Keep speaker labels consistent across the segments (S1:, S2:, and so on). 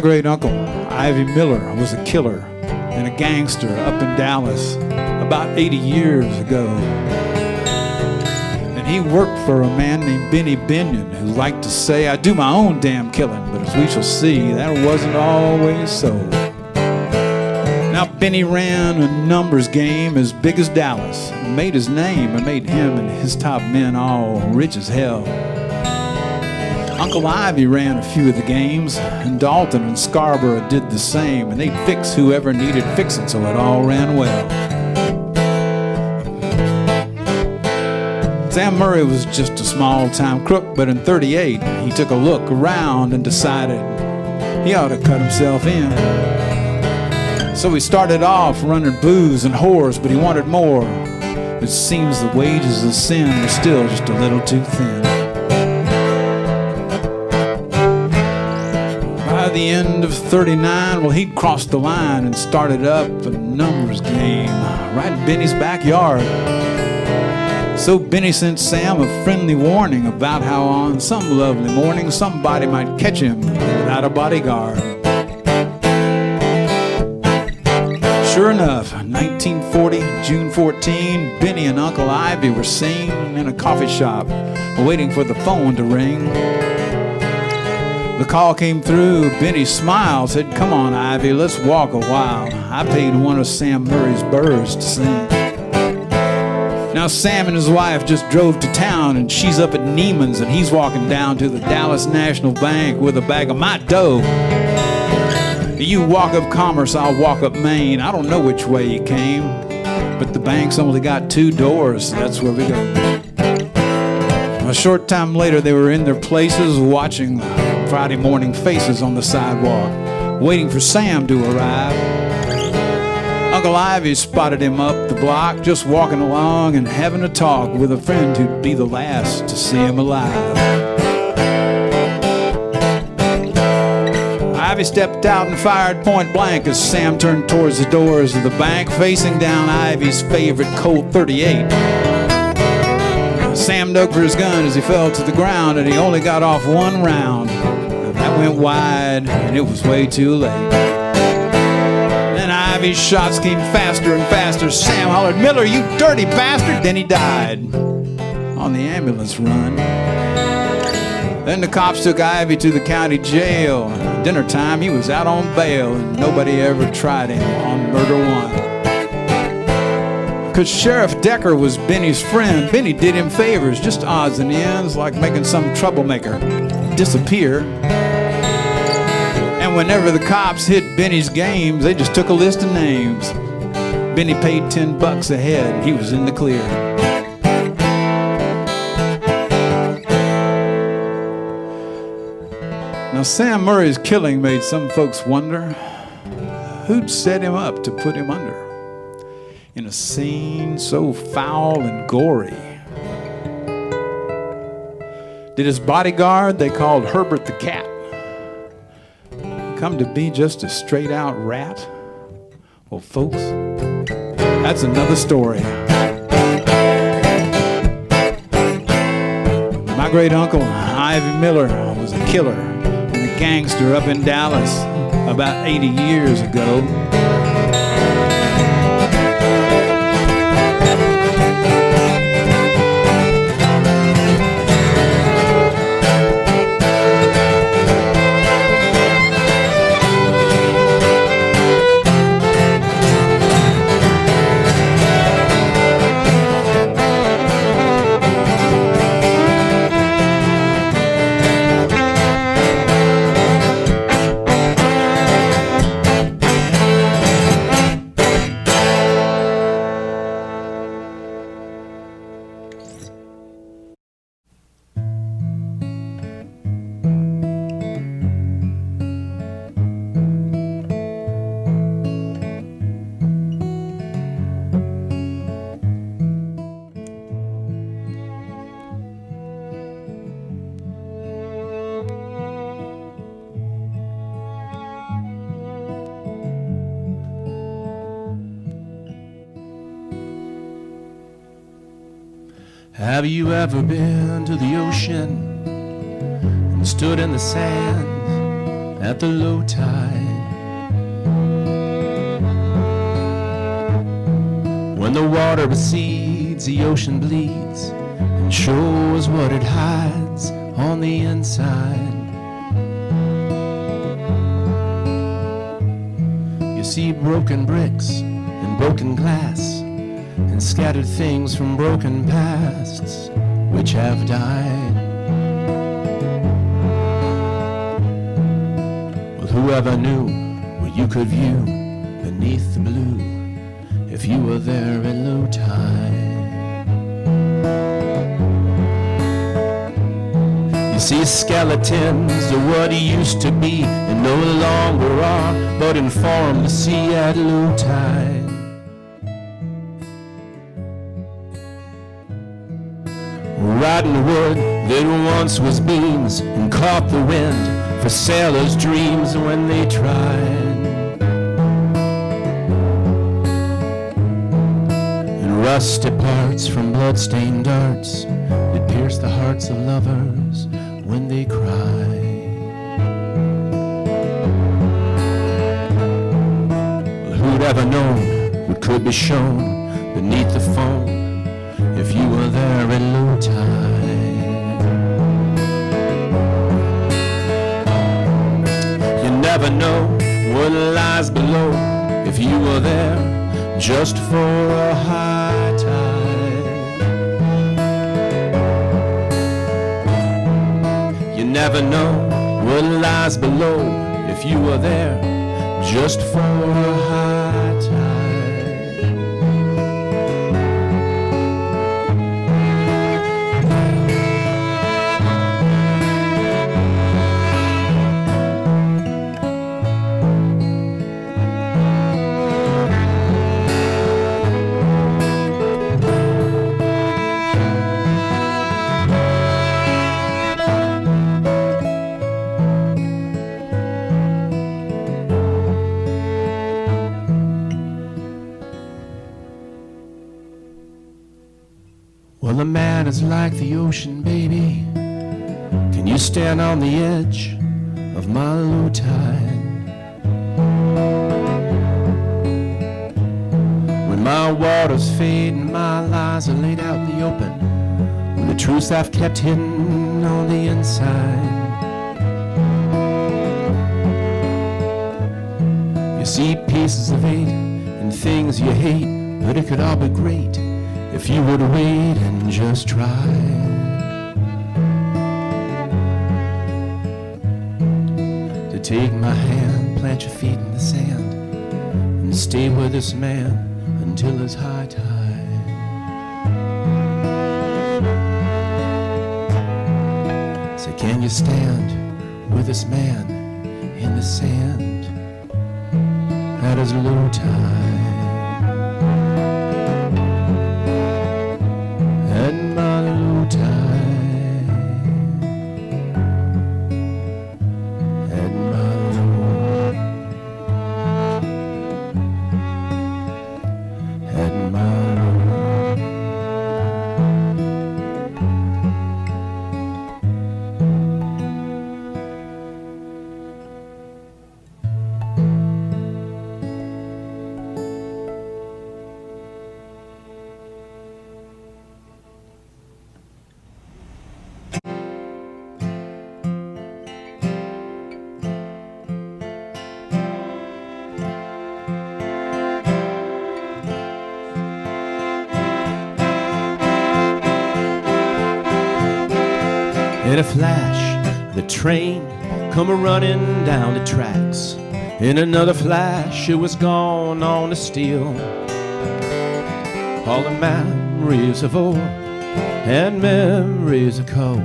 S1: great uncle, Ivy Miller, was a killer and a gangster up in Dallas about 80 years ago. And he worked for a man named Benny Binion, who liked to say, I do my own damn killing, but as we shall see, that wasn't always so. Now Benny ran a numbers game as big as Dallas, and made his name and made him and his top men all rich as hell. Uncle Ivy ran a few of the games, and Dalton and Scarborough did the same, and they'd fix whoever needed fixing so it all ran well. Sam Murray was just a small-time crook, but in '38 he took a look around and decided he ought to cut himself in. So he started off running booze and whores, but he wanted more. It seems the wages of sin were still just a little too thin. By the end of '39, well, he'd crossed the line and started up a numbers game right in Benny's backyard. So Benny sent Sam a friendly warning about how on some lovely morning somebody might catch him without a bodyguard. Sure enough, 1940, June 14, Benny and Uncle Ivy were seen in a coffee shop waiting for the phone to ring. The call came through. Benny smiled, said, come on, Ivy, let's walk a while. I paid one of Sam Murray's birds to sing. Now Sam and his wife just drove to town, and she's up at Neiman's, and he's walking down to the Dallas National Bank with a bag of my dough. You walk up Commerce, I'll walk up Main. I don't know which way he came, but the bank's only got 2 doors, so that's where we go. A short time later, they were in their places watching Friday morning faces on the sidewalk, waiting for Sam to arrive. Uncle Ivy spotted him up the block, just walking along and having a talk with a friend who'd be the last to see him alive. Ivy stepped out and fired point blank as Sam turned towards the doors of the bank, facing down Ivy's favorite Colt 38. Sam dug for his gun as he fell to the ground, and he only got off 1 round. That went wide, and it was way too late. Then Ivy's shots came faster and faster. Sam hollered, Miller, you dirty bastard! Then he died on the ambulance run. Then the cops took Ivy to the county jail. Dinner time, he was out on bail, and nobody ever tried him on murder 1. 'Cause Sheriff Decker was Benny's friend. Benny did him favors, just odds and ends, like making some troublemaker disappear. And whenever the cops hit Benny's games, they just took a list of names. Benny paid $10 a head. He was in the clear. Now, Sam Murray's killing made some folks wonder who'd set him up to put him under in a scene so foul and gory. Did his bodyguard, they called Herbert the Cat, come to be just a straight-out rat? Well, folks, that's another story. My great-uncle, Ivy Miller, was a killer and a gangster up in Dallas about 80 years ago.
S2: Have you ever been to the ocean and stood in the sand at the low tide. When the water recedes, the ocean bleeds and shows what it hides on the inside. You see broken bricks and broken glass and scattered things from broken pasts which have died. Well, whoever knew what you could view beneath the blue if you were there at low tide? You see skeletons of what he used to be and no longer are, but inform the sea at low tide. Riding wood that once was beams and caught the wind for sailors' dreams when they tried. And rusty parts from blood-stained darts that pierce the hearts of lovers when they cry. Well, who'd ever known what could be shown beneath the foam if you were there at low tide? You never know what lies below if you were there just for a high tide. You never know what lies below if you were there just for a high tide. Well, a man is like the ocean, baby. Can you stand on the edge of my low tide? When my waters fade and my lies are laid out in the open, when the truths I've kept hidden on the inside. You see pieces of hate and things you hate, but it could all be great if you would wait and just try. To take my hand, plant your feet in the sand, and stay with this man until it's high tide. So can you stand with this man in the sand at his low tide? In a flash, the train come a-running down the tracks. In another flash, it was gone on the steel. All the memories of old and memories of cold.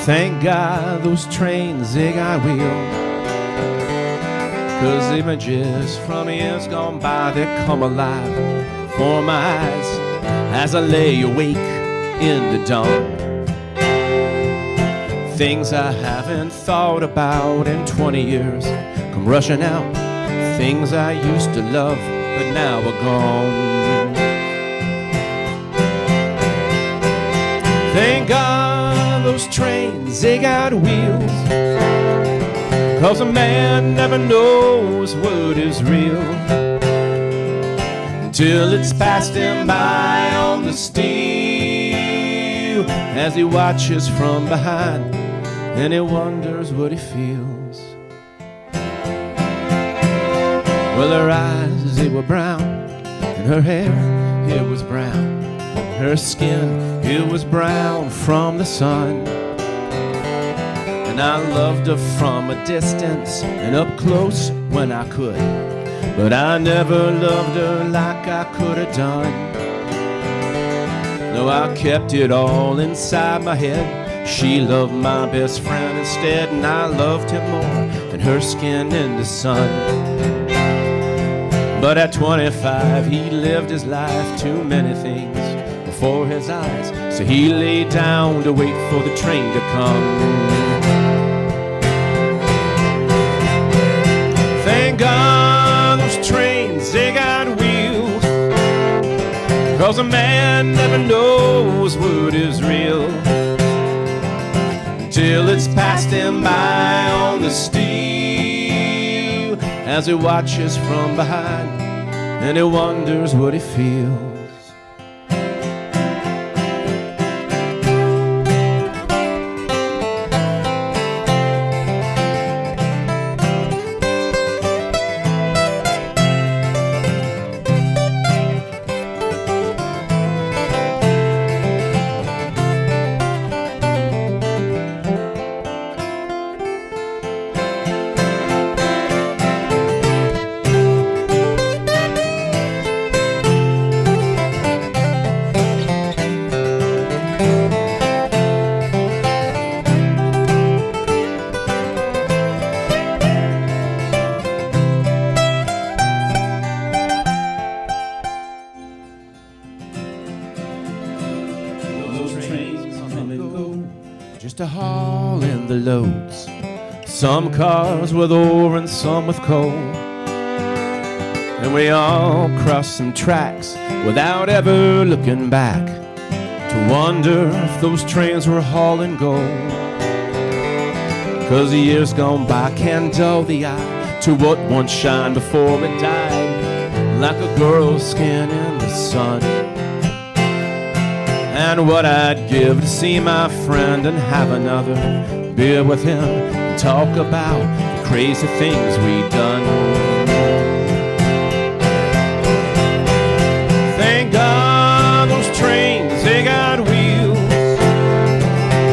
S2: Thank God those trains, they got wheels. 'Cause images from years gone by, they come alive before my eyes as I lay awake in the dawn. Things I haven't thought about in 20 years come rushing out. Things I used to love, but now are gone. Thank God those trains, they got wheels. 'cause a man never knows what is real until it's passed him by on the steel, as he watches from behind and he wonders what he feels. Well, her eyes, they were brown, and her hair, it was brown. Her skin, it was brown from the sun. And I loved her from a distance and up close when I could, but I never loved her like I could have done. No, I kept it all inside my head. She loved my best friend instead, and I loved him more than her skin in the sun. But at 25, he lived his life, too many things before his eyes, so he lay down to wait for the train to come. Thank God those trains, they got wheels, 'cause a man never knows what is real till it's passed him by on the steel, as he watches from behind and he wonders what he feels. Just to haul in the loads, some cars with ore and some with coal. And we all crossed some tracks without ever looking back to wonder if those trains were hauling gold. 'Cause the years gone by can't dull the eye to what once shined before it died, like a girl's skin in the sun. And what I'd give to see my friend and have another beer with him and talk about the crazy things we'd done. Thank God those trains, they got wheels,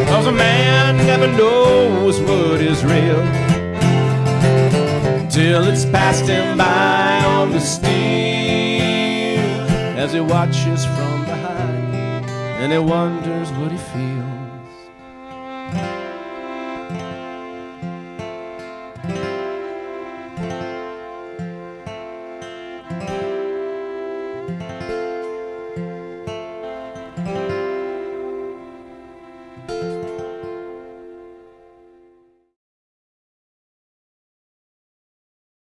S2: 'cause a man never knows what is real till it's passed him by on the steel, as he watches from behind and he wonders what he feels.